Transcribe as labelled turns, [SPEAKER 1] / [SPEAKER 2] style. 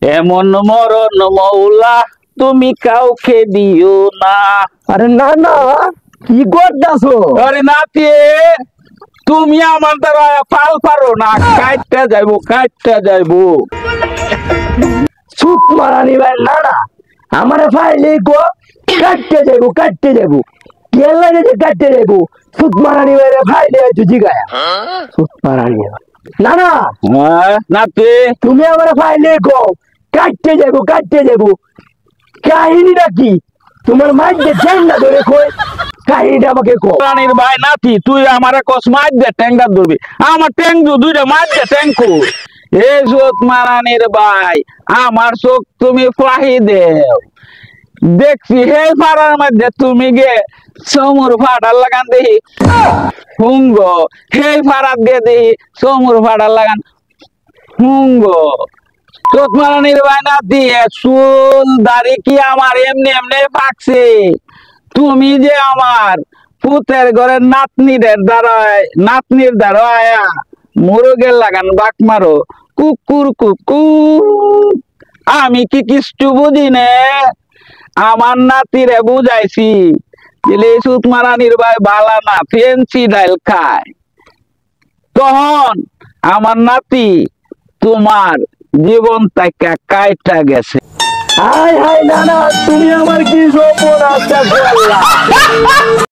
[SPEAKER 1] এমন মরণ মৌলা তুমি কাউকে দিও না।
[SPEAKER 2] আরে না না, কি করতেছো?
[SPEAKER 1] আরে নাতি, তুমি আমার দ্বারা পাল পারো না, কাটতে যাইবো।
[SPEAKER 2] সুত মারানি ভাই না না, আমার ফাইলে গো কাটতে যাবো কে লাগে যে কাটতে যাবো? সুত মারানি ভাই ফাইলে জুজি গায়া সুত মারানি না না।
[SPEAKER 1] নাতি,
[SPEAKER 2] তুমি আমার ফাইলে গো কাটতে যাবো কাহিনীটা কি? তোমার মাইক যে ঠ্যাং না ধরে কই, কাহিনীটা আমাকে কো।
[SPEAKER 1] রানীর ভাই নাতি, তুই আমার কস মাছ দে ট্যাংটা ধরবি, আমার ট্যাং দুইটা মাছ দে ট্যাংকু। এই চোখ মারানির ভাই, আমার চোখ তুমি ফাহি দেও। দেখছি হে পাড়ার মধ্যে তুমি গে সমুর ফাটার লাগান দেখি হুঙ্গ, হে ফাড়ার দিয়ে দেখি সমুর ফাটার লাগান হুঙ্গ। চোখ মারানির ভাই নাতি, চুল দাড়ি কি আমার এমনি এমনি পাকছে? তুমি যে আমার পুতের ঘরের নাতনির দ্বারা মুরগের লাগান বাক মারো কুকুর কুকুর। আমি কি কিচ্ছু বুঝি নে? আমার নাতিরে বুঝাইছি সুত মারানির ভাই বালা না, ফেন্সি ডাইল খায়। তখন আমার নাতি তোমার জীবন থেকে কাইটা গেছে।
[SPEAKER 2] হাই হাই না না, তুমি আমার কি সর্বনাশটা করলা।